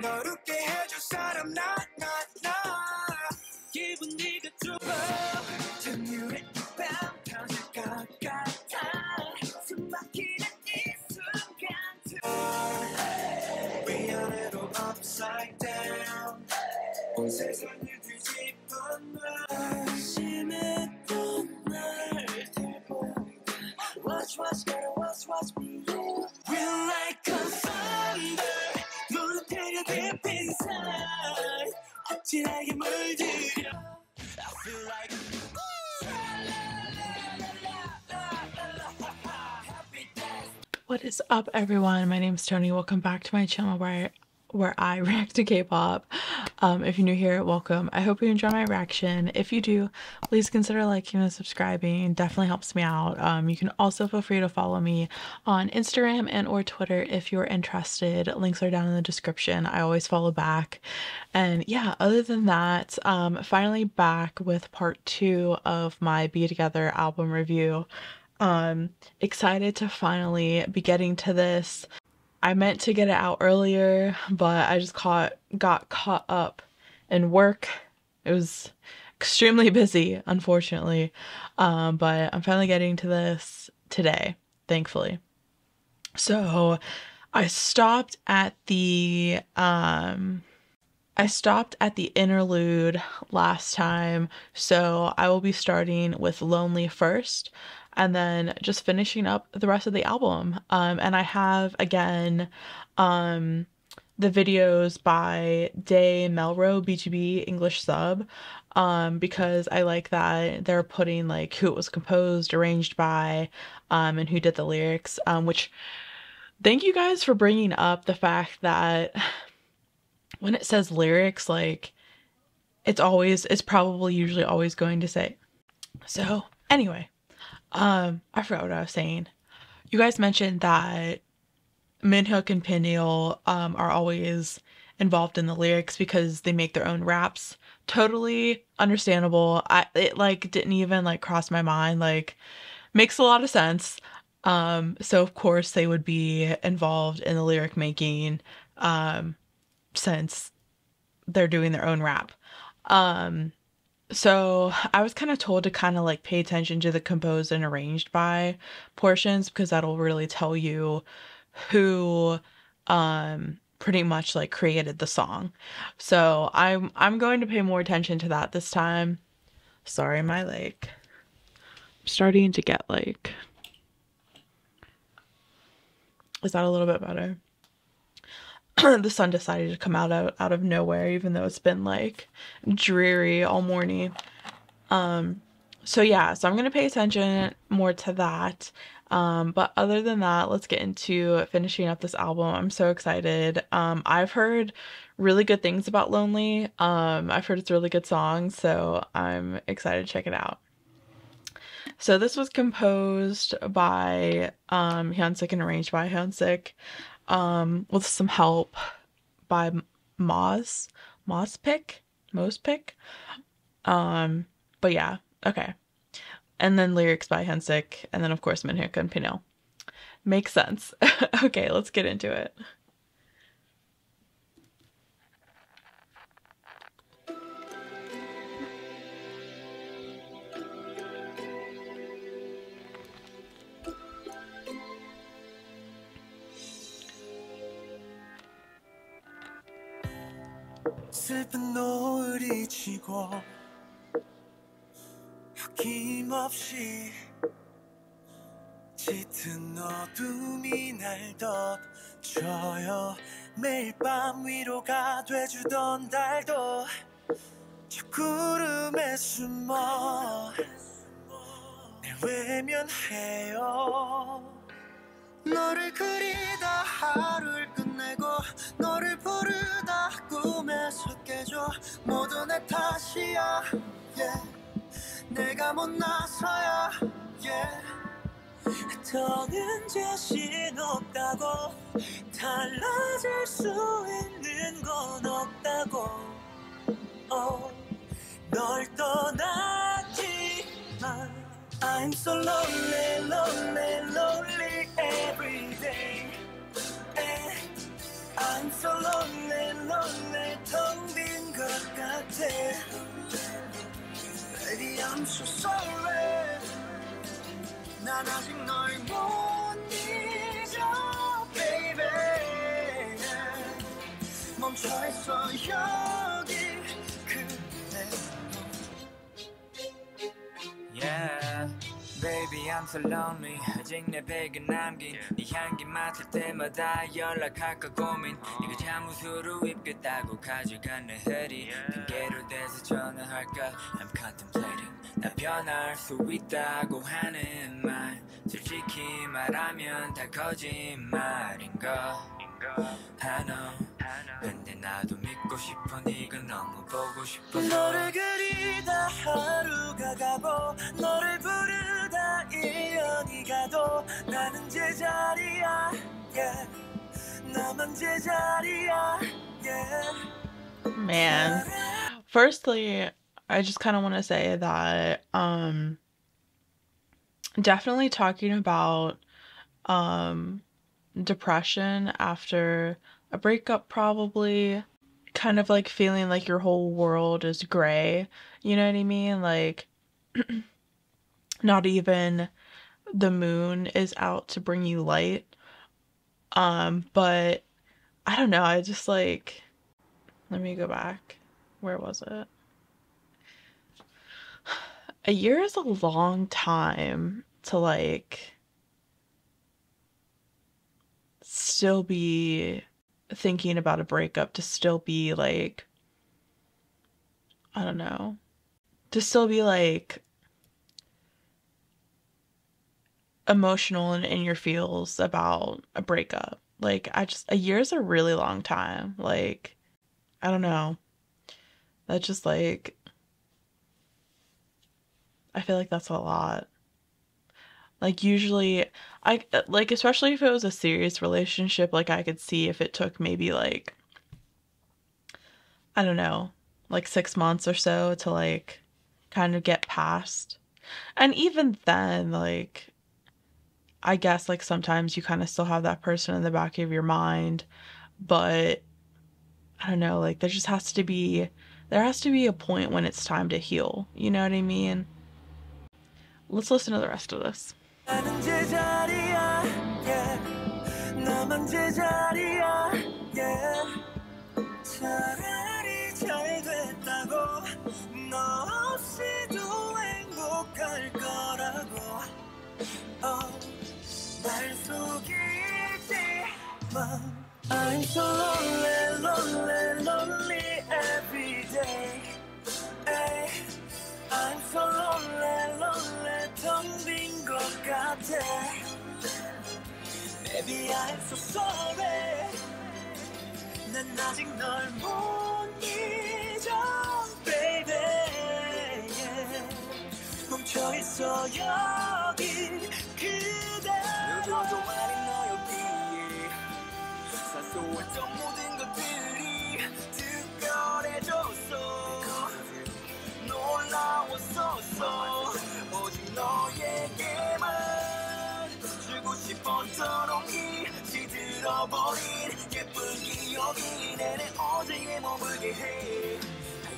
널 웃게 해줄 사람 나 기분 네가 좁아 등유에 이밤 터질 것 같아 숨 막히는 이 순간 위아래로 upside down 온 세상을 뒤집은 날 심했던 날 들고 Watch gotta watch me We're like a thunder 물태려 deep inside 아찔하게 물들여 I feel like What is up, everyone? My name is Tony. Welcome back to my channel where I react to K-pop. If you're new here, welcome. I hope you enjoy my reaction. If you do, please consider liking and subscribing. It definitely helps me out. You can also feel free to follow me on Instagram and or Twitter if you're interested. Links are down in the description. I always follow back. And yeah, other than that, finally back with part 2 of my Be Together album review. Excited to finally be getting to this. I meant to get it out earlier, but I just got caught up in work. It was extremely busy, unfortunately. But I'm finally getting to this today, thankfully. So I stopped at the interlude last time, so I will be starting with Lonely first and then just finishing up the rest of the album. And I have, again, the videos by Day Melro, BTOB, English sub, because I like that they're putting like who it was composed, arranged by, and who did the lyrics, which thank you guys for bringing up the fact that when it says lyrics, like it's probably usually always going to say. So anyway, I forgot what I was saying. You guys mentioned that Minhyuk and Peniel are always involved in the lyrics because they make their own raps. Totally understandable. It like didn't even like cross my mind. Like, makes a lot of sense. So of course they would be involved in the lyric making since they're doing their own rap. So I was kind of told to kind of like pay attention to the composed and arranged by portions because that'll really tell you who pretty much like created the song. So I'm going to pay more attention to that this time. Sorry, my like I'm starting to get like, is that a little bit better? The sun decided to come out of nowhere, even though it's been like dreary all morning. So yeah, so I'm gonna pay attention more to that. But other than that, let's get into finishing up this album. I'm so excited. I've heard really good things about Lonely. I've heard it's a really good song, so I'm excited to check it out. So this was composed by Hyunsik and arranged by Hyunsik, with some help by Mospic. But yeah, okay. And then lyrics by Hyunsik, and then of course Minhyuk and Peniel. Makes sense. Okay, let's get into it. 슬픈 노을이 지고 어김없이 짙은 어둠이 날 덮쳐요. 매일 밤 위로가 돼주던 달도 저 구름에 숨어 날 외면해요. 너를 그리다 하루를 끝내고 너를 부르다 꿈에서 깨져 모두 내 탓이야 yeah. 내가 못나서야 yeah. 더는 자신 없다고 달라질 수 있는 건 없다고 널 떠났지만 I'm so lonely, lonely, lonely every day. so lonely, lonely, 텅 빈 것 같아. Baby, I'm so sorry. 난 아직 널 못 잊어, baby. 멈춰있어 여기 그대. Yeah, baby I'm so lonely. 아직 내 베개 남긴 네 향기 맡을 때마다 연락할까 고민. 네가 잠옷으로 입겠다고 가져간 내 허리 핑계로 대서 전화할까. I'm contemplating. 나 변할 수 있다고 하는 말 솔직히 말하면 다 거짓말인 거 I know. 근데 나도 믿고 싶어. 네가 너무 보고 싶어. 너를 그리다 하루가 가고 너를 부르다 1년이 가도 나는 제자리야 yeah. 나만 제자리야 yeah. Man. Firstly, I just kind of want to say that definitely talking about depression after a breakup, probably kind of like feeling like your whole world is gray, you know what I mean? Like not even the moon is out to bring you light. But I don't know, I just like, let me go back. Where was it? A year is a long time to like still be thinking about a breakup, to still be like, I don't know, to still be like emotional and in your feels about a breakup. Like, a year is a really long time. Like, I don't know. That's just like, I feel like that's a lot. Like, usually, I like, especially if it was a serious relationship, like, I could see if it took maybe like, I don't know, like 6 months or so to like kind of get past. And even then, like, I guess like sometimes you kind of still have that person in the back of your mind, but I don't know, like there has to be a point when it's time to heal. You know what I mean? Let's listen to the rest of this. 나는 제자리야 yeah. 나만 제자리야 yeah. 차라리 잘 됐다고 너 없이도 행복할 거라고 날 속이지마. I'm so lonely, lonely, lonely every day. Ay, I'm so lonely, lonely, 텅 빈 것 같아. Baby, I'm so sorry. 난 아직 널 못 잊어, baby. Yeah. 멈춰있어 여기 그대로. 누구도 아닌 너였기에 사소했던 모든 것들이 특별해졌어. 놀라웠었어. 오직 너에게만 주고 싶었던 온기 시들어버린 예쁜 기억이 내내 어제에 머물게 해.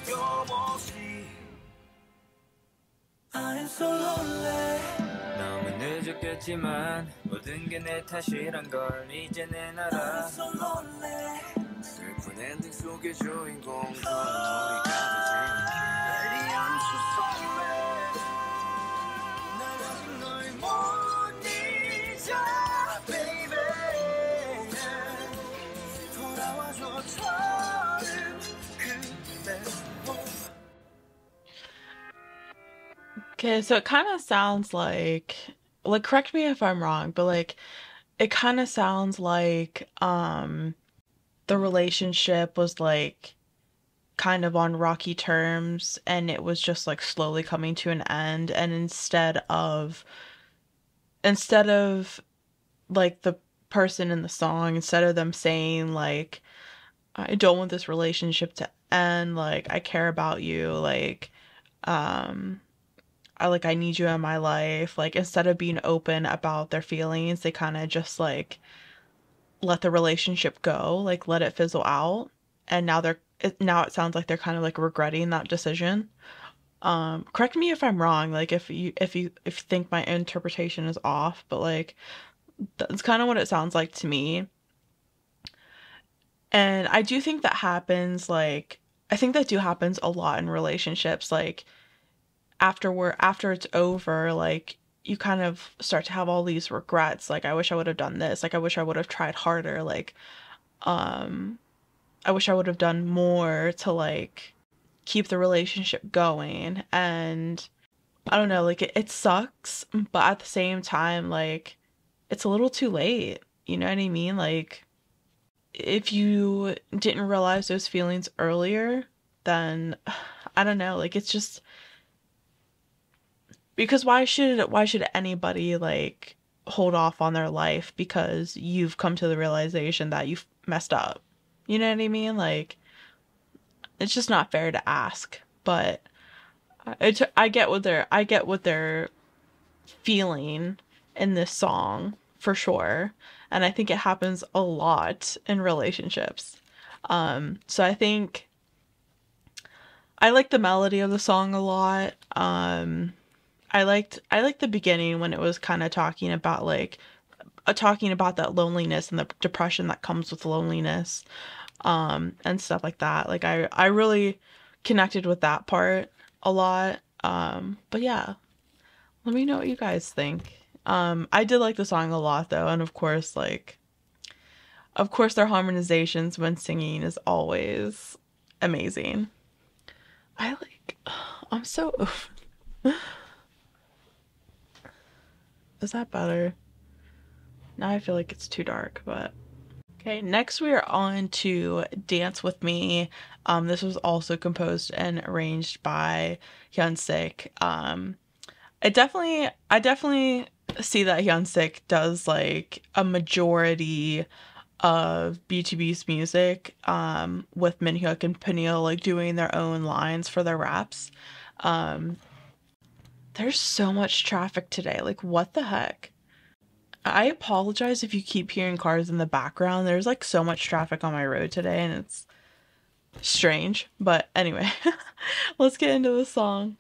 하염없이 I'm so lonely. 너무 늦었겠지만 모든 게 내 탓이란 걸 이제는 알아. I'm so lonely. 슬픈 엔딩 속의 주인공 너는 우리가 되지 않게. Baby I'm so sorry. 난 아직 널 못 잊어, baby. 돌아와줘 처음 그대로. Okay, so it kind of sounds like correct me if I'm wrong, but like it kind of sounds like the relationship was like kind of on rocky terms and it was just like slowly coming to an end, and instead of like the person in the song, instead of them saying like I don't want this relationship to end, like I care about you, like um I need you in my life, like instead of being open about their feelings, they kind of just like let the relationship go, like let it fizzle out. And now it sounds like they're kind of like regretting that decision. Correct me if I'm wrong, like if you think my interpretation is off, but like that's kind of what it sounds like to me. And I do think that happens, like I think that do happens a lot in relationships, like after it's over, like you kind of start to have all these regrets, like I wish I would have done this, like I wish I would have tried harder, like um I wish I would have done more to like keep the relationship going. And I don't know, like it sucks, but at the same time, like it's a little too late. You know what I mean? Like if you didn't realize those feelings earlier, then I don't know, like it's just because why should anybody like hold off on their life because you've come to the realization that you've messed up. You know what I mean? Like it's just not fair to ask. But I get what they're feeling in this song for sure. And I think it happens a lot in relationships. So I think I like the melody of the song a lot. I liked the beginning when it was kind of talking about that loneliness and the depression that comes with loneliness, and stuff like that. Like I really connected with that part a lot. But yeah, let me know what you guys think. I did like the song a lot though, and of course their harmonizations when singing is always amazing. I like I'm so Is that better? Now I feel like it's too dark, but okay, next we are on to Dance With Me. This was also composed and arranged by Hyunsik. I definitely see that Hyunsik does like a majority of BTOB's music, with Minhyuk and Peniel like doing their own lines for their raps. Um, there's so much traffic today. Like, what the heck? I apologize if you keep hearing cars in the background. There's like so much traffic on my road today and it's strange. But anyway, let's get into the song.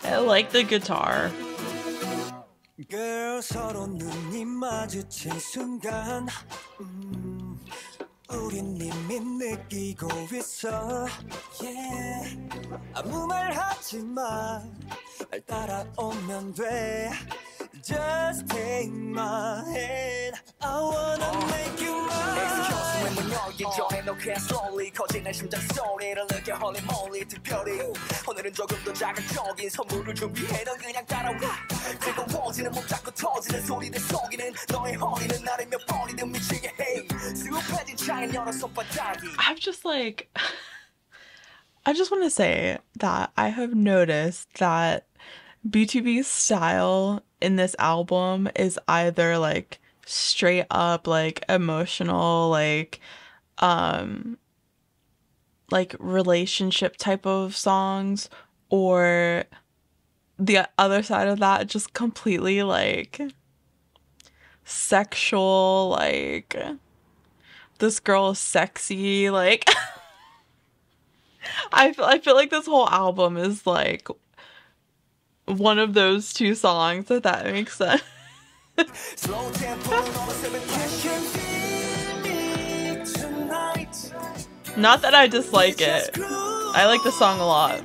I like the guitar. Girl, 서로 눈이 마주친 순간 우린 이미 느끼고 있어 yeah. 아무 말 하지 마 날 따라오면 돼 Just take my hand I wanna make you mine Excuse me 문 열기 전에 너 그냥 slowly 커지는 심장 소리를 느껴 holy moly 특별히 오늘은 조금 더 자극적인 선물을 준비해 넌 그냥 따라와 뜨거워지는 몸 잡고 터지는 소리들 속이는 너의 허리는 나를 몇 번이든 미치게 해 수줍해진 창은 여러 손바닥이 I just want to say that I have noticed that BTOB's style in this album is either like straight up like emotional, like relationship type of songs, or the other side of that just completely like sexual, like this girl is sexy, like I feel like this whole album is like one of those two songs, if that makes sense. Not that I dislike it. I like the song a lot.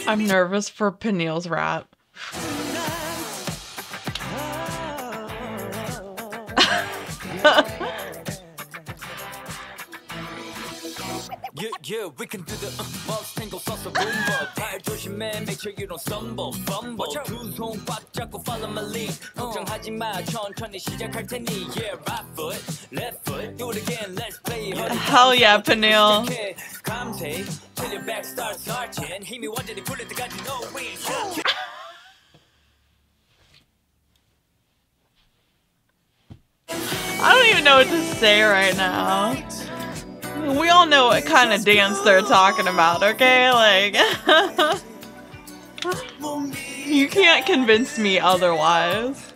I'm nervous for Peniel's rap. Yeah, we can do the most tango 써서 rumba 발 조심해 make sure you don't stumble fumble 두 손 꽉 잡고 follow my lead 걱정하지 마 천천히 시작할 테니 yeah right foot left foot do it again let's play Hell yeah, Peniel. 감세 till your back starts arching 힘이 완전히 풀릴 때까지 no win I don't even know what to say right now. We all know what kind of dance they're talking about, okay? Like, you can't convince me otherwise.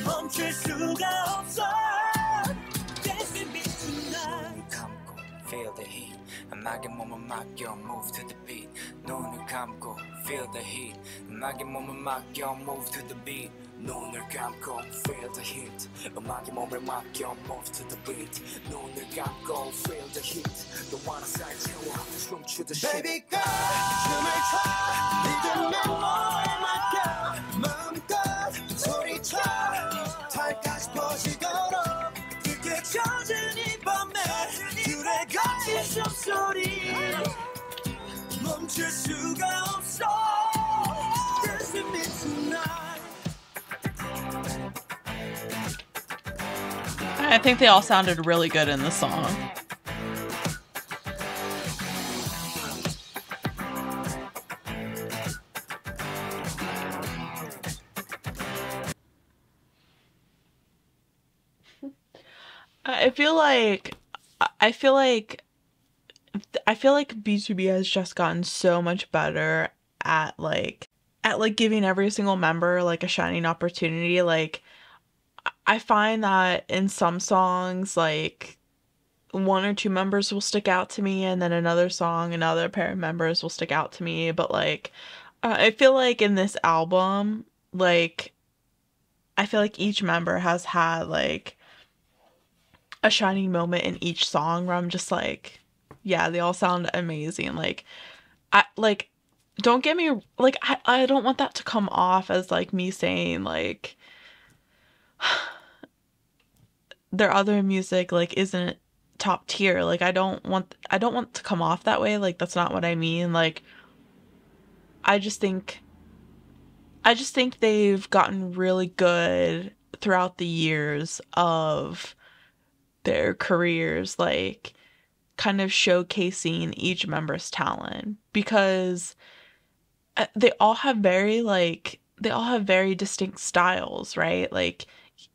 멈출 수가 없어 Dancing me tonight 감고 feel the heat 음악에 몸을 맡겨 move to the beat 눈을 감고 feel the heat 음악에 몸을 맡겨 move to the beat 눈을 감고 feel the heat 음악에 몸을 맡겨 move to the beat 눈을 감고 feel the heat 너와 나 사이 채워 춤추듯 Baby girl 춤을 춰 믿음의 몸을 맡겨 마음껏 소리쳐 달까지 퍼지도록 깊게 젖은 이 밤에 둘의 거친 숨소리 멈출 수가 없어 Dance with me tonight I think they all sounded really good in the song. I feel like BTOB has just gotten so much better at giving every single member like a shining opportunity. Like, I find that in some songs, like, one or two members will stick out to me, and then another song, another pair of members will stick out to me. But like, I feel like in this album, like, I feel like each member has had like a shining moment in each song where I'm just like, yeah, they all sound amazing. Like, don't get me, like, I don't want that to come off as like me saying like their other music like isn't top tier. Like, I don't want to come off that way. Like, that's not what I mean. Like, I just think they've gotten really good throughout the years of their careers, like, kind of showcasing each member's talent, because they all have very distinct styles, right? Like,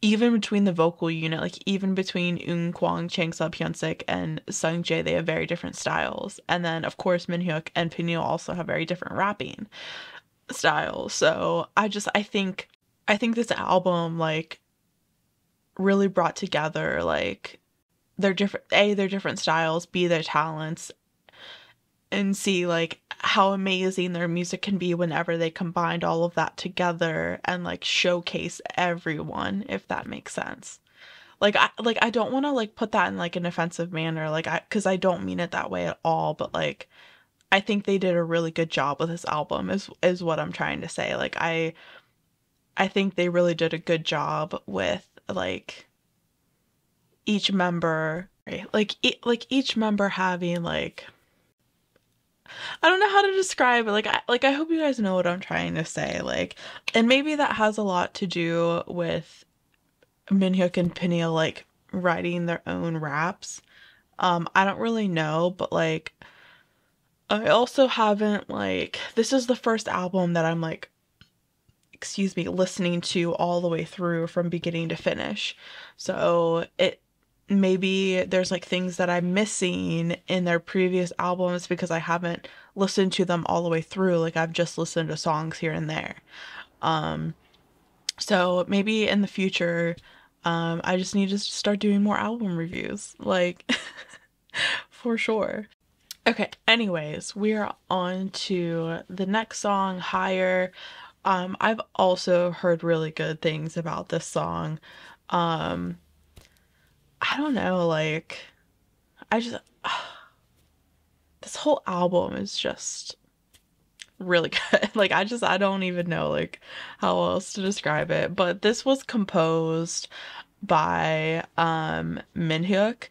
even between the vocal unit, like even between Eun Kwang, Changsub, Hyunsik, and Sungjae, they have very different styles. And then of course Minhyuk and Peniel also have very different rapping styles. So I think this album like really brought together like their different styles, B, their talents, and C, like how amazing their music can be whenever they combined all of that together and like showcase everyone, if that makes sense. Like I don't want to like put that in like an offensive manner, like because I don't mean it that way at all, but like I think they did a really good job with this album is what I'm trying to say. Like I think they really did a good job with like each member, right? Like each member having like, I don't know how to describe it. Like I hope you guys know what I'm trying to say. Like, and maybe that has a lot to do with Minhyuk and Peniel like writing their own raps. I don't really know, but like I also haven't like, this is the first album that I'm like, excuse me, listening to all the way through from beginning to finish. So maybe there's like things that I'm missing in their previous albums because I haven't listened to them all the way through. Like I've just listened to songs here and there. So maybe in the future, I just need to start doing more album reviews, like for sure. Okay, anyways, we are on to the next song, Higher. I've also heard really good things about this song. Um, I don't know, like I just this whole album is just really good. Like I don't even know like how else to describe it. But this was composed by Minhyuk.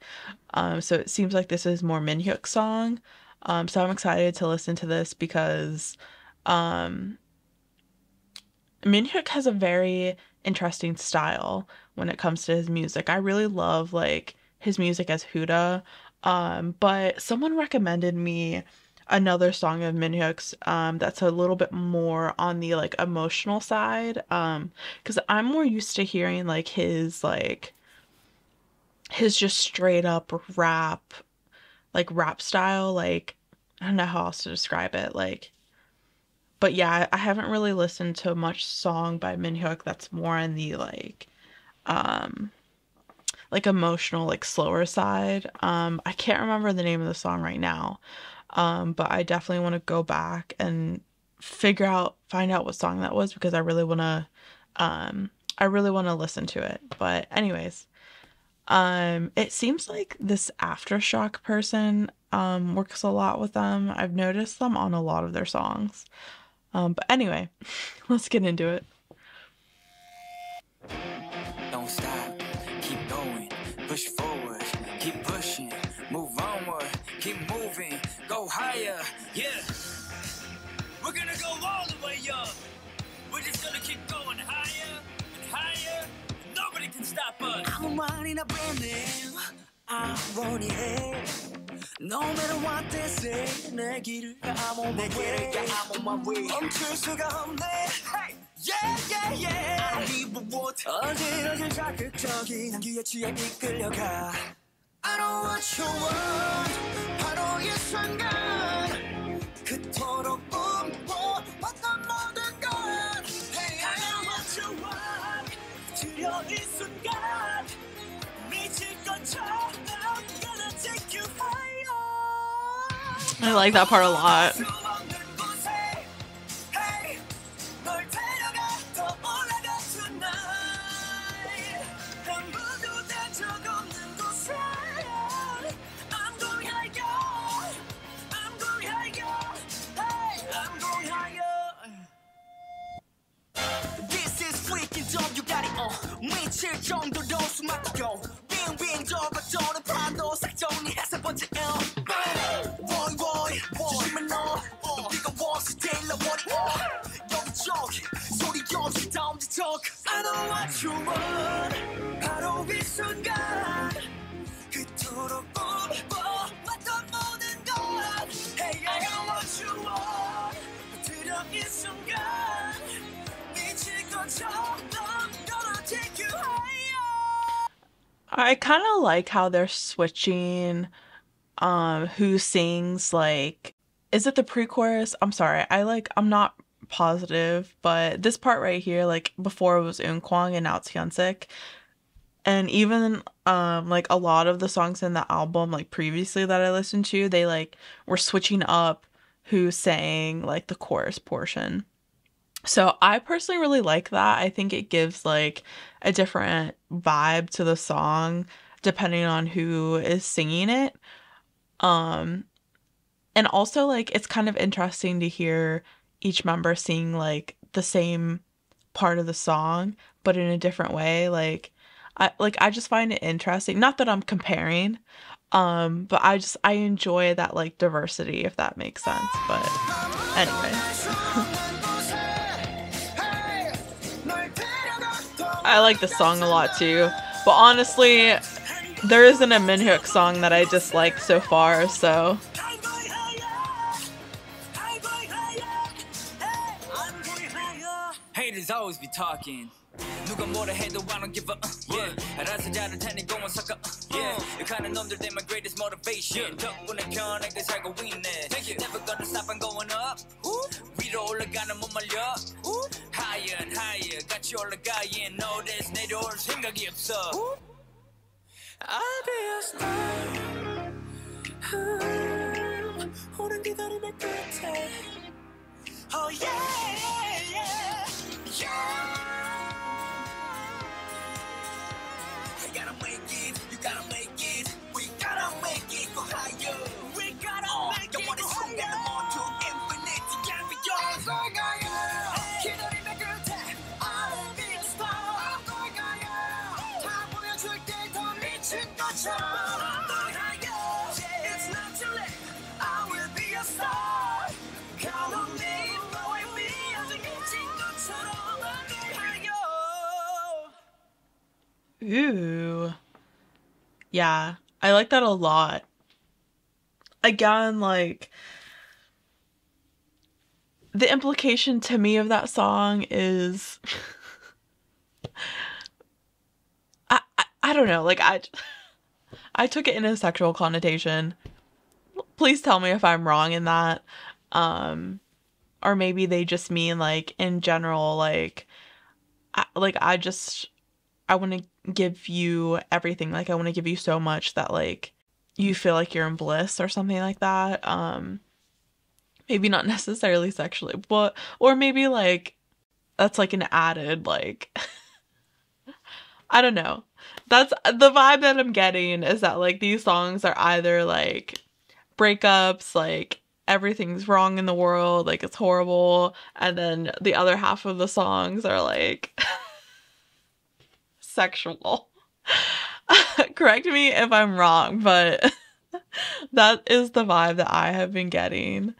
So it seems like this is more Minhyuk's song. So I'm excited to listen to this because um Minhyuk has a very interesting style when it comes to his music. I really love like his music as Huda. But someone recommended me another song of Minhyuk's that's a little bit more on the like emotional side. Because I'm more used to hearing like his just straight up rap style, like I don't know how else to describe it. Like but yeah, I haven't really listened to much song by Minhyuk that's more on the um like emotional, like slower side. I can't remember the name of the song right now. But I definitely want to go back and find out what song that was because I really want to listen to it. But anyways, it seems like this Aftershock person works a lot with them. I've noticed them on a lot of their songs. But anyway, let's get into it. Don't stop, keep going, push forward, keep pushing, move onward, keep moving, go higher, yeah. We're gonna go all the way up. We're just gonna keep going higher and higher. Nobody can stop us. 아무 말이나 brand I want it. No matter what they say, 내 길을 가 I'm on my way. I'm on my way. 멈출 수가 없네. Hey, yeah, yeah, yeah. I don't need what. 어지러질 자극적인 향기에 취해 이끌려가. I don't want your word. 바로 이 순간. 그토록 꿈꿔왔던 모든 것. Hey, I don't want your word. 두려운 이 순간. 미칠 것처럼 gonna take you higher. I like that part a lot. This is freaking dope, you got it on. 미칠 정도로 숨막히고 빙빙 돌아도는 파도 싹 정리해서 번째 Boy, boy, 조심해 너 뜨거워 stay low 여기저기 소리 없이 다 엄지척 I don't want you run 바로 이 순간 그토록 꿈꿔왔던 모든 것 Hey, I don't want you run 두려운 이 순간 미칠 것처럼 gonna take you higher. I kind of like how they're switching who sings like is it the pre-chorus? I'm sorry. I'm not positive, but this part right here like before it was Eunkwang and now it's Hyunsik. And even like a lot of the songs in the album like previously that I listened to, they like were switching up who sang like the chorus portion. So I personally really like that. I think it gives like a different vibe to the song depending on who is singing it. Um and also like it's kind of interesting to hear each member sing like the same part of the song but in a different way. I just find it interesting. Not that I'm comparing, but I enjoy that like diversity if that makes sense. But anyway. I like this song a lot too. But honestly, there isn't a Minhyuk song that I dislike so far, so haters always be talking. 누가 뭐라 해도 I don't give a yeah. 알아서 잘할 테니 go and suck up yeah. 욕하는 놈들 they my greatest motivation. 덕분에 편하게 살고 있네. Never gonna stop I'm going up. 위로 올라가는 못 말려. Higher and higher 같이 올라가 yeah. No there's 내려올 생각이 없어. I'll be a star. 오랜 기다림의 끝에 Oh yeah, yeah, yeah. Ooh. Yeah, I like that a lot. Again, like, the implication to me of that song is I don't know, like I took it in a sexual connotation. Please tell me if I'm wrong in that. Um or maybe they just mean like in general like I just I want to give you everything. Like I want to give you so much that like you feel like you're in bliss or something like that. Maybe not necessarily sexually, but or maybe like that's like an added like I don't know. That's the vibe that I'm getting is that like these songs are either like breakups, like everything's wrong in the world, like it's horrible, and then the other half of the songs are like sexual. Correct me if I'm wrong, but that is the vibe that I have been getting.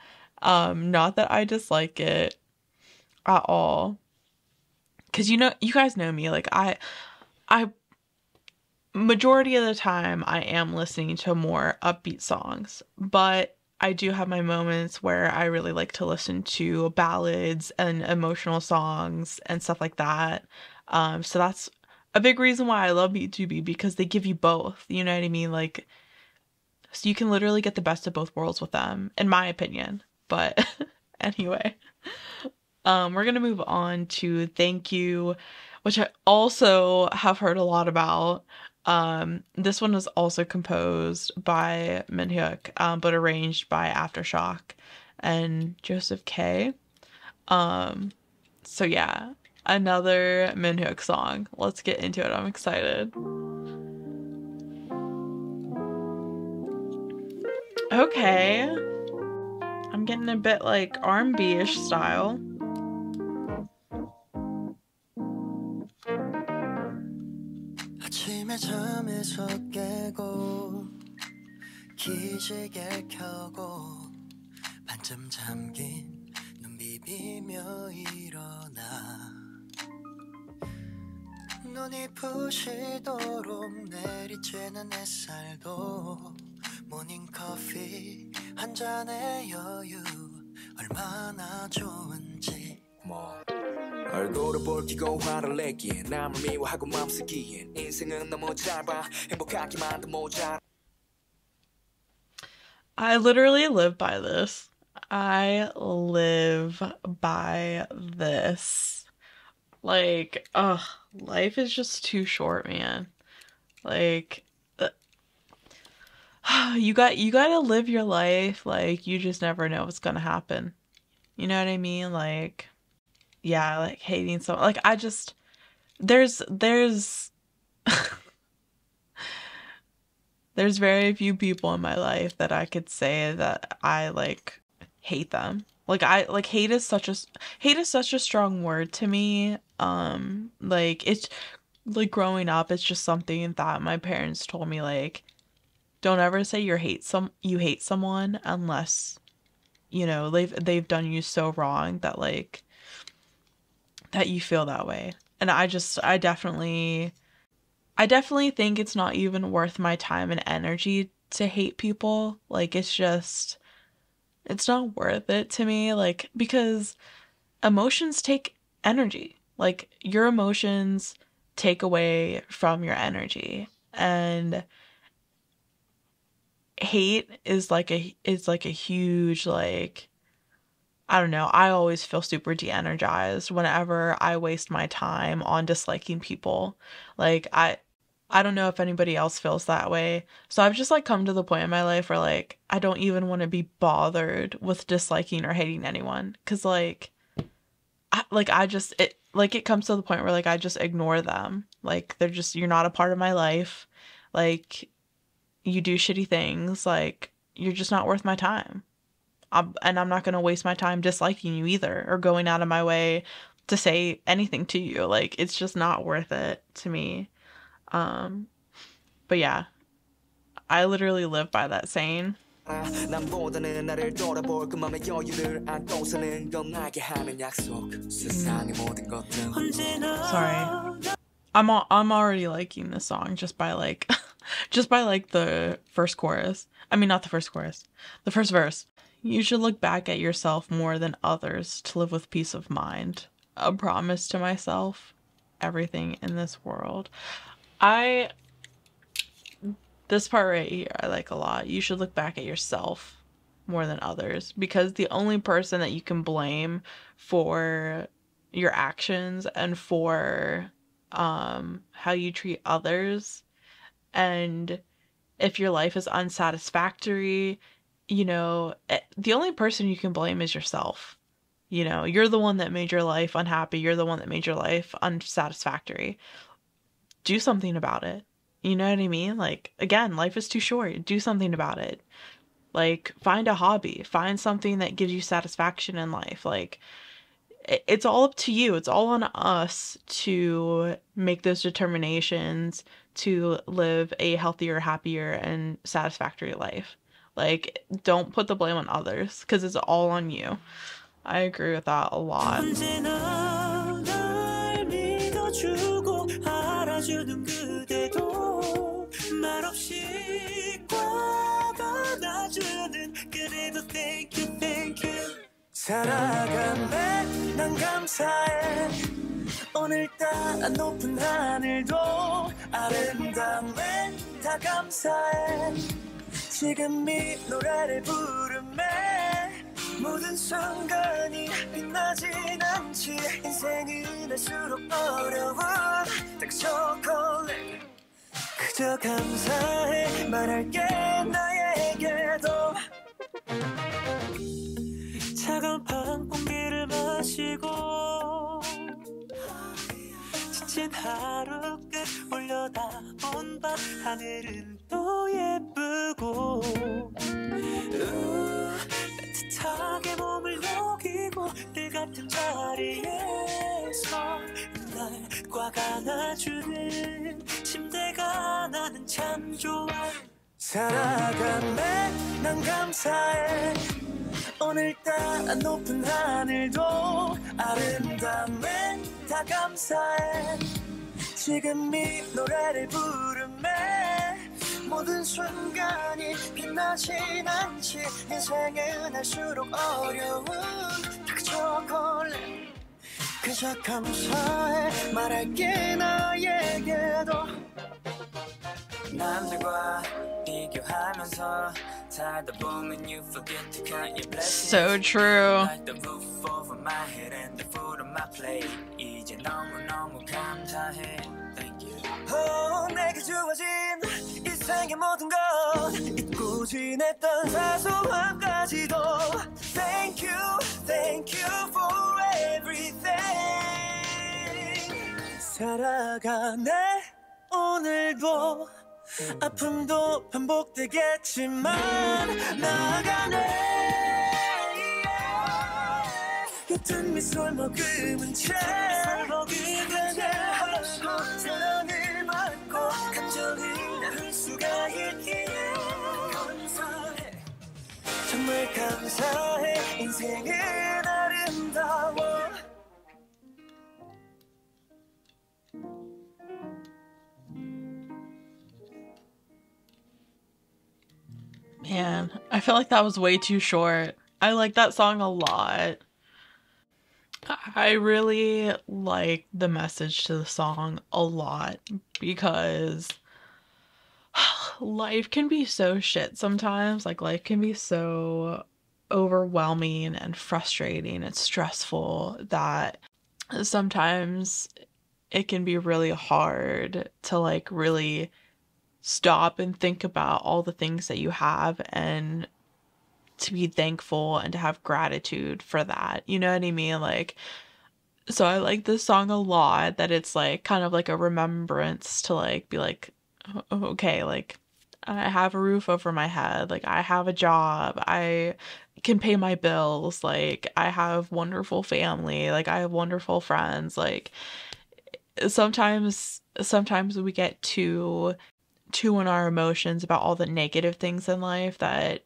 Not that I dislike it at all. Cause you know, you guys know me, like I majority of the time I am listening to more upbeat songs, but I do have my moments where I really like to listen to ballads and emotional songs and stuff like that. So that's a big reason why I love BTOB because they give you both. You know what I mean? Like, so you can literally get the best of both worlds with them, in my opinion. But anyway, we're gonna move on to Thank You, which I also have heard a lot about. This one was also composed by Minhyuk, but arranged by Aftershock and Joseph K. So yeah, another Minhyuk song. Let's get into it. I'm excited. Okay. I'm getting a bit like R&B-ish style. 아침에 잠에서 깨고 기지개 켜고 반쯤 잠긴 눈 비비며 일어나 눈이 부시도록 내리쬐는 햇살도 모닝커피 한 잔의 여유 얼마나 좋은지 얼굴을 붉히고 화를 내기엔 남을 미워하고 맘 쓰기엔 인생은 너무 짧아 행복하기만 더 모자라 I literally live by this. I live by this. Like, ugh, life is just too short, man. Like, you gotta live your life. Like, you just never know what's gonna happen. You know what I mean? Like, yeah, like hating someone. Like, I just, there's there's very few people in my life that I could say that I like hate them. Like I like hate is such a strong word to me. Like it's like growing up it's just something that my parents told me like don't ever say you hate someone unless you know they've done you so wrong that like that you feel that way. And I definitely think it's not even worth my time and energy to hate people. Like, it's not worth it to me. Like, because emotions take energy. Like, your emotions take away from your energy. And hate is like a huge, like, I don't know. I always feel super de-energized whenever I waste my time on disliking people. Like I don't know if anybody else feels that way. So I've just like come to the point in my life where like I don't even want to be bothered with disliking or hating anyone cuz it comes to the point where like I just ignore them. Like you're not a part of my life. Like you do shitty things, like you're just not worth my time. And I'm not going to waste my time disliking you either or going out of my way to say anything to you. Like, it's just not worth it to me. Um, but yeah, I literally live by that saying. 남보다는 나를 돌아볼 그 맘의 여유를 안고서는 겁나게 하는 약속 세상의 모든 것들 Sorry. I'm already liking this song just by like just by like the first chorus. I mean, not the first chorus. The first verse. You should look back at yourself more than others to live with peace of mind. A promise to myself. Everything in this world. I This part right here I like a lot. You should look back at yourself more than others, because the only person that you can blame for your actions and for how you treat others, and if your life is unsatisfactory, the only person you can blame is yourself. You're the one that made your life unhappy. You're the one that made your life unsatisfactory. Do something about it. You know what I mean? Like, again, life is too short. Do something about it. Like, find a hobby. Find something that gives you satisfaction in life. Like, it's all up to you. It's all on us to make those determinations to live a healthier, happier, and satisfactory life. Like, don't put the blame on others, because it's all on you. I agree with that a lot. 살아간대 난 감사해 오늘따라 높은 하늘도 아름다움에 다 감사해 지금 이 노래를 부르매 모든 순간이 빛나진 않지 인생은 할수록 어려운 딱 초콜릿 그저 감사해 말할게 나에게도 차가운 밤 공기를 마시고 지친 하루 끝 올려다본 밤 하늘은 또 예쁘고 따뜻하게 몸을 녹이고 늘 같은 자리에서 날 꽉 안아주는 침대가 나는 참 좋아 살아가네 난 감사해 오늘따라 높은 하늘도 아름다움에 다 감사해 지금 이 노래를 부르매 모든 순간이 빛나진 않지 인생은 할수록 어려운 딱 초콜릿 그저 감사해 말할게 나에게도 남들과 비교하면서 살다 보면 you forget to count your blessings So true. Like the roof over my head and the food on my plate 이제 너무너무 감사해 Thank you 내게 주어진 이 세상의 모든 것 잊고 지냈던 사소함까지도 Thank you for everything 살아가네 오늘도 아픔도 반복되겠지만 나아가네 옅은 미소를 머금은 채 그대하고 사랑을 받고 감정을 나눌 수가 있기에 감사해 정말 감사해 인생은 아름다워 Man, I feel like that was way too short. I like that song a lot. I really like the message to the song a lot because life can be so shit sometimes. Like, life can be so overwhelming and frustrating and stressful that sometimes it can be really hard to like really stop and think about all the things that you have and to be thankful and to have gratitude for that. You know what I mean? Like, so I like this song a lot, that it's like kind of like a remembrance to like be like, okay, like I have a roof over my head, like I have a job, I can pay my bills. Like, I have wonderful family. Like, I have wonderful friends. Like, sometimes we get too in our emotions about all the negative things in life that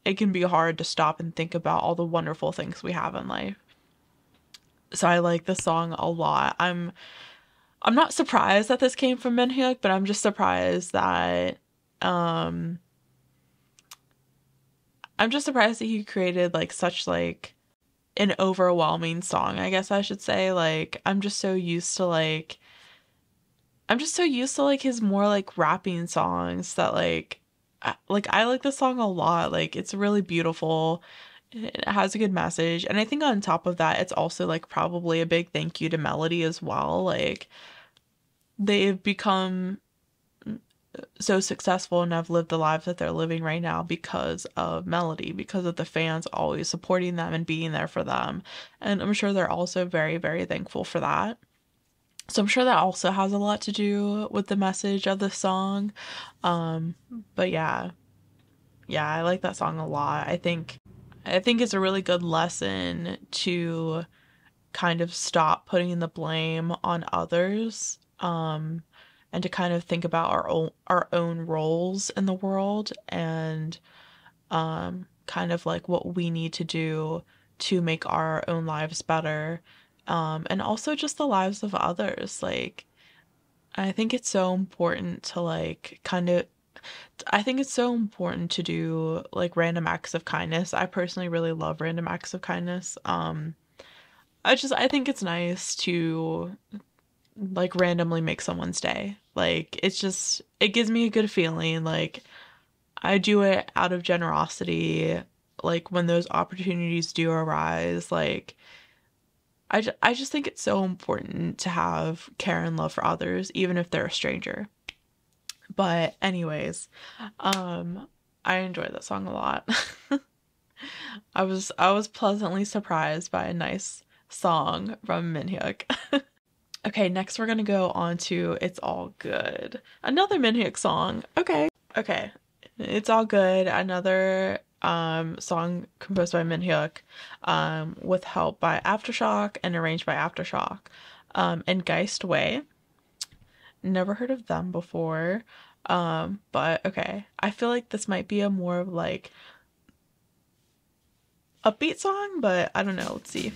it can be hard to stop and think about all the wonderful things we have in life. So I like this song a lot. I'm not surprised that this came from Minhyuk, but I'm just surprised that um I'm just surprised that he created like such like an overwhelming song, I guess I should say. Like I'm just so used to like his more like rapping songs that like I like this song a lot. Like it's really beautiful. It has a good message. And I think on top of that, it's also like probably a big thank you to Melody as well. Like they've become so successful and have lived the lives that they're living right now because of Melody, because of the fans always supporting them and being there for them. And I'm sure they're also very, very thankful for that. So I'm sure that also has a lot to do with the message of the song. Um, but yeah, I like that song a lot. I think it's a really good lesson to kind of stop putting the blame on others, and to kind of think about our own roles in the world, and kind of like what we need to do to make our own lives better, and also just the lives of others. Like I think it's so important to like kind of I think it's so important to do like random acts of kindness. I personally really love random acts of kindness. I think it's nice to like randomly make someone's day. Like it gives me a good feeling. Like I do it out of generosity. Like when those opportunities do arise, like I just think it's so important to have care and love for others, even if they're a stranger. But anyways, I enjoy that song a lot. I was pleasantly surprised by a nice song from Minhyuk. Okay, next we're gonna go on to It's All Good. Another Minhyuk song. Okay. It's All Good, another song composed by Minhyuk, with help by Aftershock and arranged by Aftershock. And Geist Way. Never heard of them before. But okay. I feel like this might be a more of like upbeat song, but I don't know. Let's see.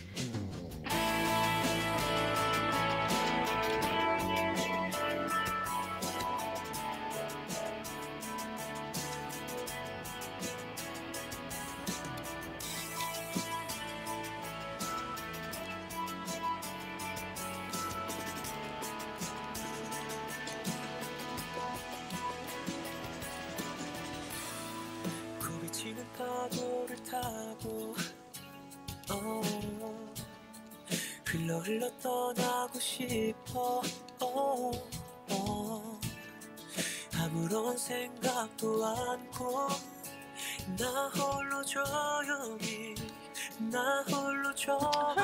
고비치는 파도를 타고 흘러 흘러 떠나고 싶어 아무런 생각도 않고 나 홀로 조용히 나 홀로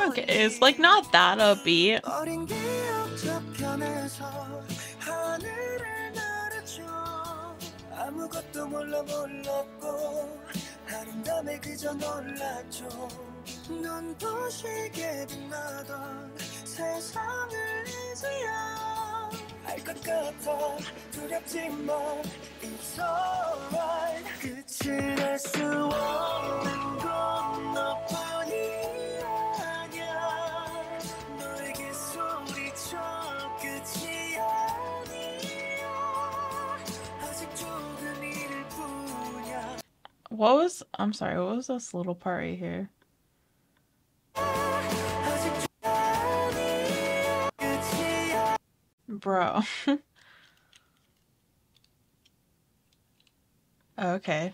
Okay, it's like not that upbeat. 어린 기억 저편에서 하늘을 날았죠 아무것도 몰랐고 아름다움에 그저 놀랐죠 눈부시게 빛나던 세상을 이제야 알 것 같아 두렵지만 It's alright 끝을 낼 수 없는 건 너뿐이 아냐 너에게 소리쳐 끝이 아니야 아직 조금 일일 뿐이야 I'm sorry, what was this little part right here? Bro. Okay.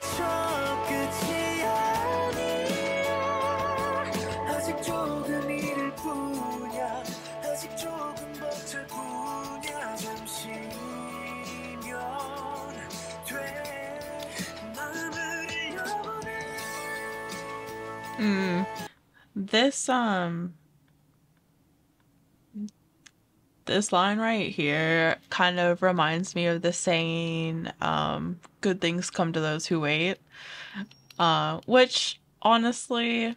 This this line right here kind of reminds me of the saying, good things come to those who wait. Which honestly,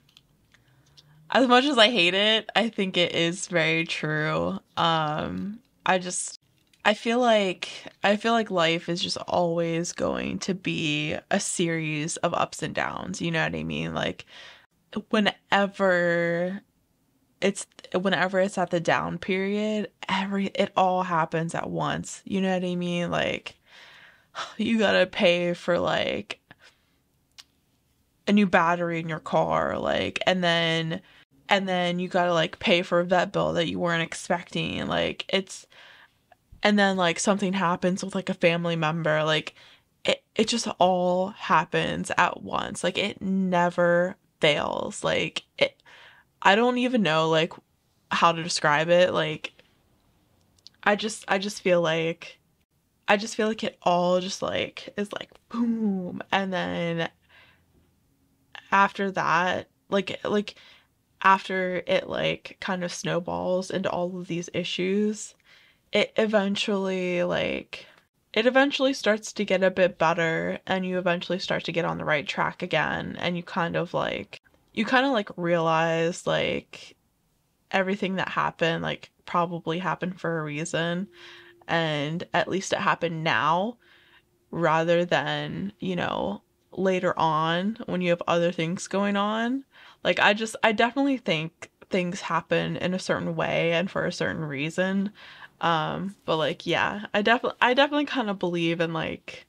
as much as I hate it, I think it is very true. I just I feel like life is just always going to be a series of ups and downs, you know what I mean? Like whenever it's whenever it's at the down period, it all happens at once. You know what I mean? Like you gotta pay for like a new battery in your car, like, and then you gotta like pay for a vet bill that you weren't expecting. Like it's and then like something happens with like a family member, like it just all happens at once. Like it never fails. Like it I don't even know like how to describe it. Like I just feel like it all just like is like boom, and then after that, after it like kind of snowballs into all of these issues, it eventually it eventually starts to get a bit better, and you eventually start to get on the right track again, and you kind of like realize like everything that happened like probably happened for a reason, and at least it happened now rather than, you know, later on when you have other things going on. Like I definitely think things happen in a certain way and for a certain reason. But like yeah, I definitely kind of believe in like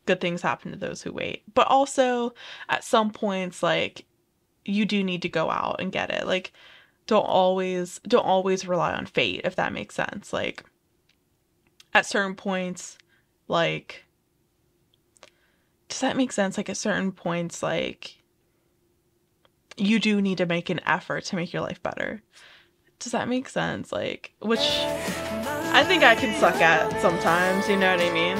good things happen to those who wait. But also at some points like you do need to go out and get it. Like don't always rely on fate, if that makes sense. Like at certain points, like does that make sense? Like at certain points, like you do need to make an effort to make your life better. Does that make sense? Like, which I think I can suck at sometimes, you know what I mean?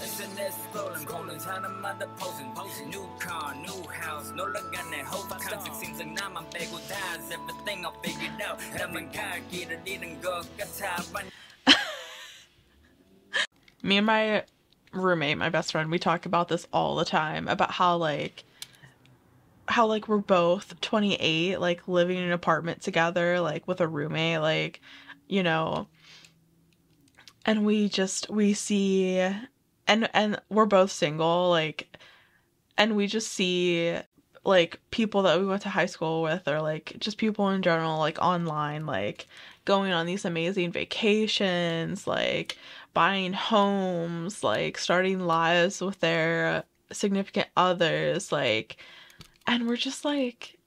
SNS scrolling, calling, 사람마다 posing, new car, new house, 놀러 가네, whole concept seems like 나만 빼고 다's everything I figured out. 나만 갈 길을 잃은 것 같아. Me and my roommate, my best friend, we talk about this all the time about how like we're both 28, like living in an apartment together, like with a roommate, like, you know, and we see and we're both single, like, and we just see like people that we went to high school with, or like just people in general, like online, like going on these amazing vacations, like buying homes, like starting lives with their significant others, like, and we're just like,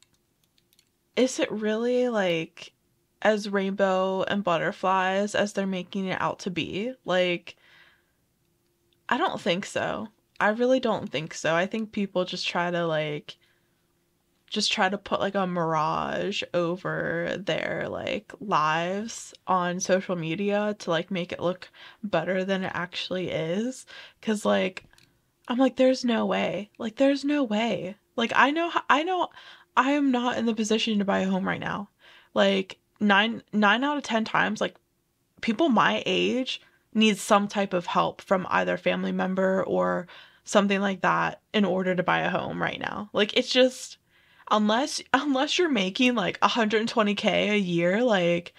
is it really like as rainbow and butterflies as they're making it out to be? Like, I don't think so. I really don't think so. I think people just try to put like a mirage over their like lives on social media to like make it look better than it actually is. 'Cause like I'm like there's no way. Like there's no way. Like I know I am not in the position to buy a home right now. Like 9 out of 10 times like people my age need some type of help from either family member or something like that in order to buy a home right now. Like it's just unless you're making like 120K a year, like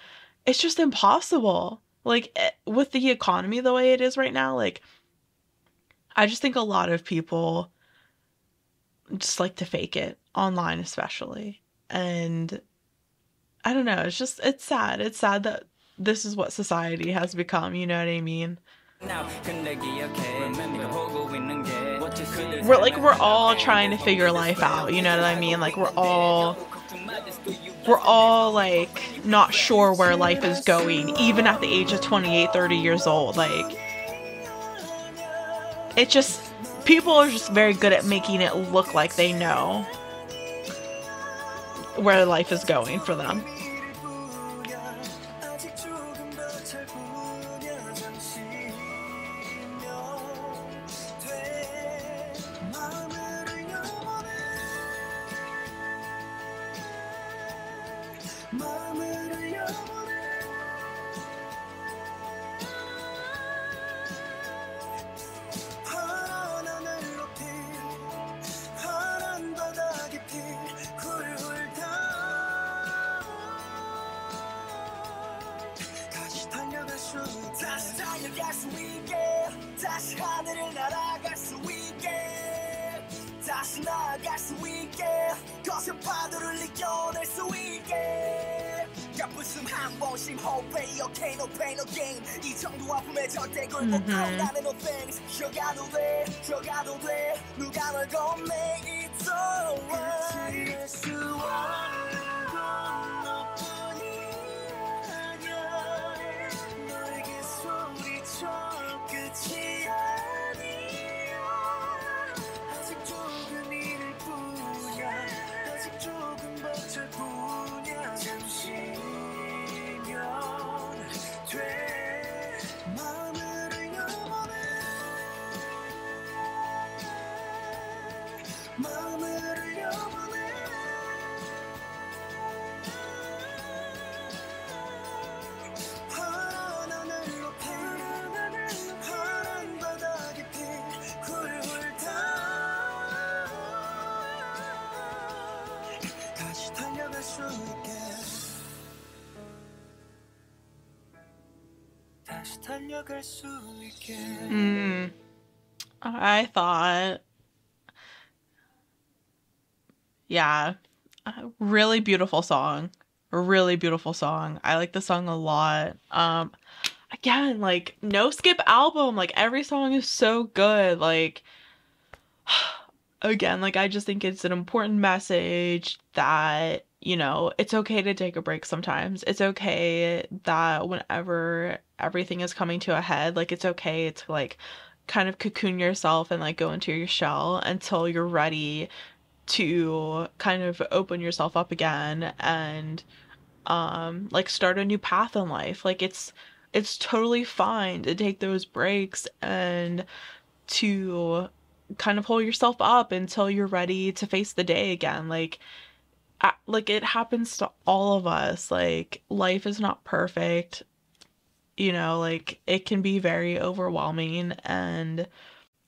it's just impossible. Like with the economy the way it is right now, like I just think a lot of people just like to fake it online especially. And I don't know, it's sad. It's sad that this is what society has become, you know what I mean? We're all trying to figure life out, you know what I mean? Like we're all like not sure where life is going, even at the age of 28, 30 years old. Like it just people are just very good at making it look like they know where life is going for them. 마음을 흘려보내 파란 하늘 높이 파란 바다 깊이 굴hul다 다시 달려갈 수 있게 다시 달려갈 수 있게 다시 하늘을 날아갈 수 있게 다시 나아갈 수 있게 거센 파도를 이겨낼 수 있게 가쁜 숨한 번씩 hope okay no pain no gain 이 정도 아픔에 절대 굴복하고 나는 no thanks 쉬어가도 돼 쉬어가도 돼 누가 널 건네 It's alright 끝을 수 없는 건 너뿐이야 너에게 소리쳐 끝이 아니야 아직 조금 이를 뿐이야 아직 조금 버틸 뿐이야 잠시면 돼 마음을 흘려보내 마음을 흘려보내 파란 하늘 높이 파란 바다 깊이 굴hul다 다시 달려갈 수 있게 다시 달려갈 수 있게 I thought, yeah, really beautiful song. Really beautiful song. I like the song a lot. Again, like, no skip album. Like, every song is so good. Like, again, like, I just think it's an important message that, you know, it's okay to take a break sometimes. It's okay that whenever everything is coming to a head, like, it's okay to, like, kind of cocoon yourself and, like, go into your shell until you're ready to kind of open yourself up again and, like, start a new path in life. Like, it's totally fine to take those breaks and to kind of pull yourself up until you're ready to face the day again. Like, it happens to all of us. Like, life is not perfect, you know, like, it can be very overwhelming, and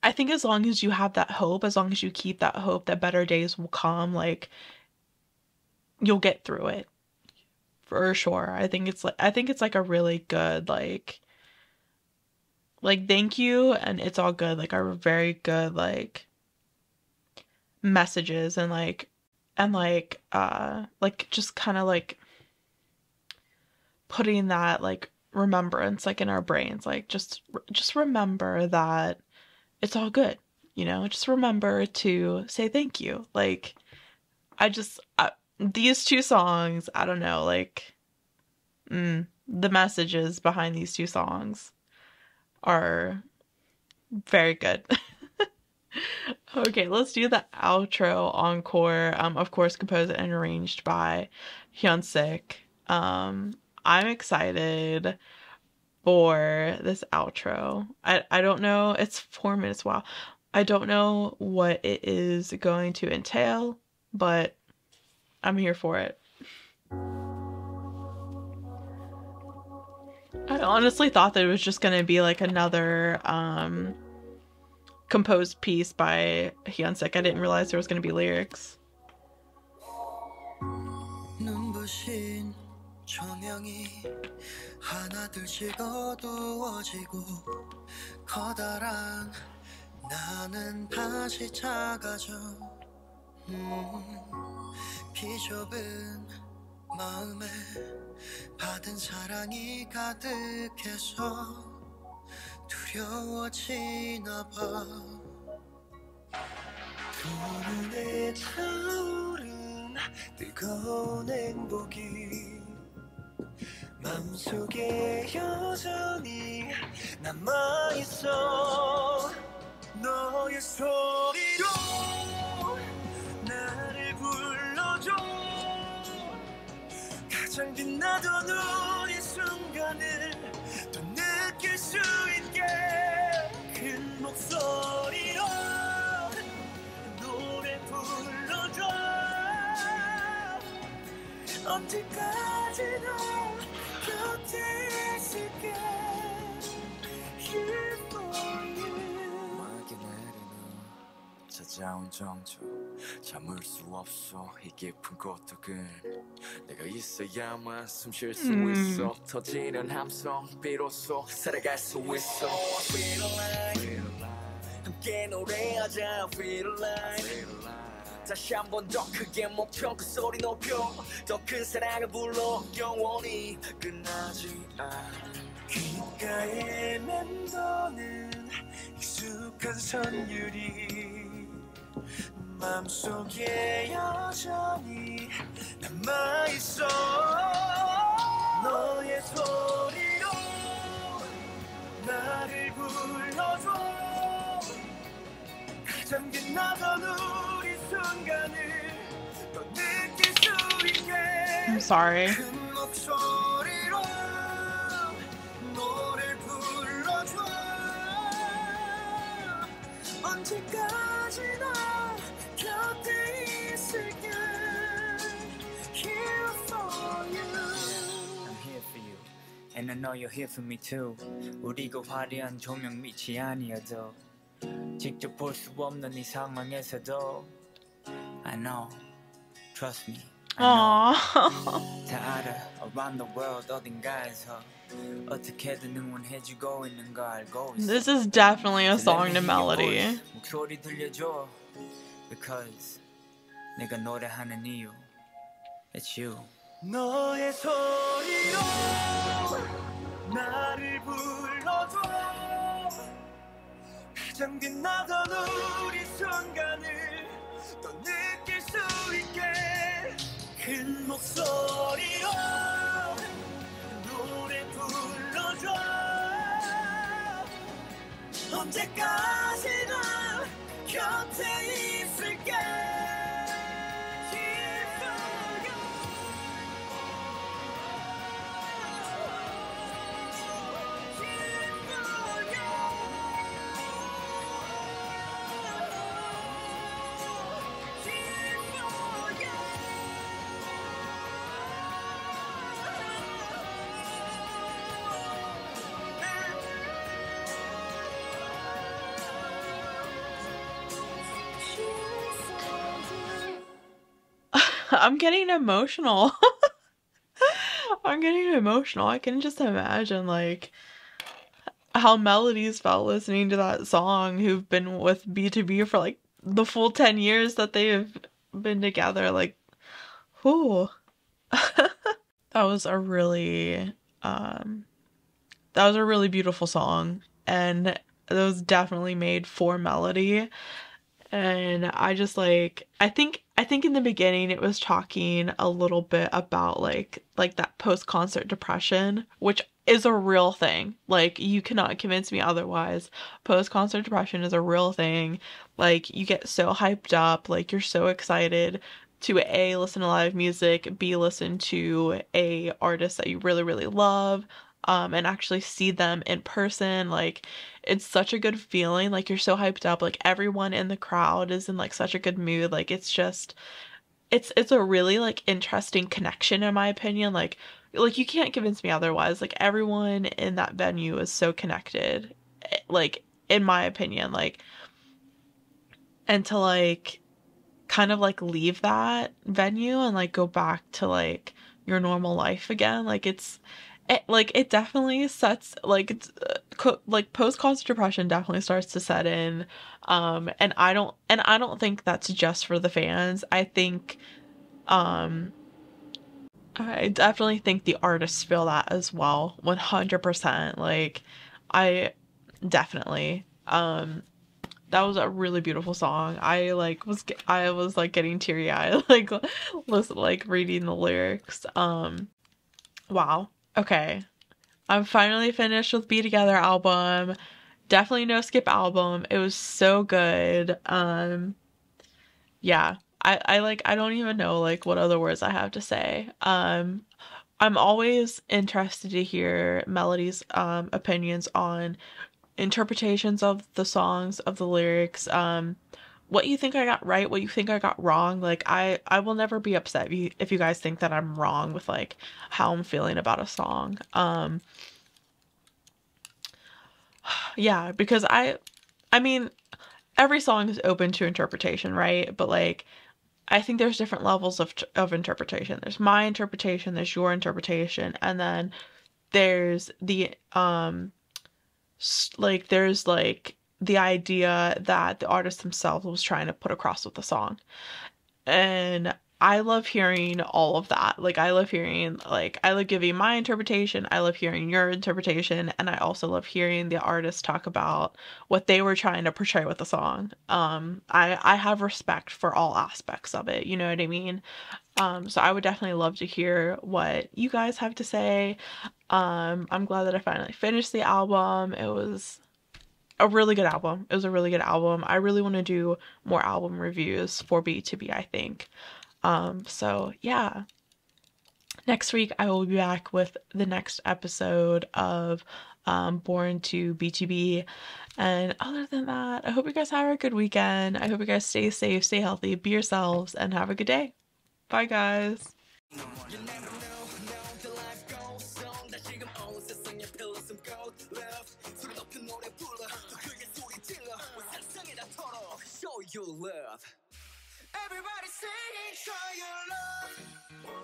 I think as long as you have that hope, as long as you keep that hope that better days will come, like, you'll get through it for sure. I think it's like a really good, like thank you and it's all good, like, are very good, like, messages, and just kind of like putting that, like, remembrance, like, in our brains, like, just remember that it's all good, you know, just remember to say thank you. Like, these two songs, I don't know, like, the messages behind these two songs are very good. Okay, let's do the outro encore. Of course, composed and arranged by Hyunsik. I'm excited for this outro. I don't know, it's 4 minutes. Wow. I don't know what it is going to entail, but I'm here for it. I honestly thought that it was just gonna be like another composed piece by Hyunsik. I didn't realize there was gonna be lyrics. 눈부신 조명이 하나둘씩 어두워지고 커다란 나는 다시 작아져 비좁은 마음에 받은 사랑이 가득해서 두려워지나 봐 두 눈에 타오른 뜨거운 행복이 맘속에 여전히 남아있어 너의 소리로 나를 불러줘 가장 빛나던 우리 순간을 또 느낄 수 있게 큰 목소리로 노래 불러줘 언제까지나 곁에 있을게 Here for you 맑게 내리는 찾아온 정적 참을 수 없어 이 깊은 고독은 내가 있어야만 숨 쉴 수 있어 터지는 함성 비로소 살아갈 수 있어 Feel alive 함께 노래하자 Feel alive 다시 한 번 더 크게 목청 그 소리 높여 더 큰 사랑을 불러 영원히 끝나지 않은 귓가에 맴도는 익숙한 선율이 맘속에 여전히 남아있어 너의 소리로 나를 불러줘 잠긴 나던 우리 순간을 또 느낄 수 있게 I'm sorry. 큰 목소리로 노래 불러줘 언제까지나 곁에 있을게 Here for you I'm here for you And I know you're here for me too 우리가 화려한 조명 밑이 아니어도 직접 볼 수 없는 이 상황에서도 I know, trust me I know 다 알아 around the world 어딘가에서 어떻게든 응원해주고 있는 거 알고 있어 This is definitely a song to melody. 목소리 들려줘 Because 내가 노래하는 이유 It's you 너의 소리로 나를 불러줘 잠긴 나던 우리 순간을 또 느낄 수 있게 큰 목소리로 노래 불러줘 언제까지나 곁에 있을게 I'm getting emotional. I'm getting emotional. I can just imagine like how Melodies felt listening to that song, who've been with BTOB for like the full 10 years that they've been together. Like, whoo. That was a really beautiful song, and it was definitely made for Melody. And I just like I think in the beginning it was talking a little bit about like that post-concert depression, which is a real thing. Like, you cannot convince me otherwise. Post-concert depression is a real thing. Like, you get so hyped up, like you're so excited to A, listen to live music, B, listen to a artist that you really, really love, and actually see them in person. Like, it's such a good feeling. Like, you're so hyped up. Like, everyone in the crowd is in like such a good mood. Like, it's just, it's a really like interesting connection, in my opinion. Like you can't convince me otherwise. Like, everyone in that venue is so connected, like, in my opinion. Like, and to like kind of like leave that venue and like go back to like your normal life again, like it definitely sets like it's like post-concert depression definitely starts to set in, and I don't think that's just for the fans. I definitely think the artists feel that as well, 100%. Like, I definitely that was a really beautiful song. I was like getting teary-eyed like listen, like reading the lyrics. Wow. Okay. I'm finally finished with Be Together album. Definitely no skip album. It was so good. Yeah. I don't even know like what other words I have to say. I'm always interested to hear Melody's opinions on interpretations of the songs, of the lyrics, what you think I got right, what you think I got wrong. Like I will never be upset if you guys think that I'm wrong with like how I'm feeling about a song. Yeah, because I mean, every song is open to interpretation, right? But like I think there's different levels of interpretation. There's my interpretation, there's your interpretation, and then there's the there's like the idea that the artist themselves was trying to put across with the song. And I love hearing all of that. Like I love hearing I love giving my interpretation, I love hearing your interpretation, and I also love hearing the artist talk about what they were trying to portray with the song. I have respect for all aspects of it, you know what I mean? So I would definitely love to hear what you guys have to say. I'm glad that I finally finished the album. It was a really good album. It was a really good album. I really want to do more album reviews for BTOB, I think. So yeah. Next week I will be back with the next episode of Born to BTOB. And other than that, I hope you guys have a good weekend. I hope you guys stay safe, stay healthy, be yourselves, and have a good day. Bye guys. Everybody sing, show your love.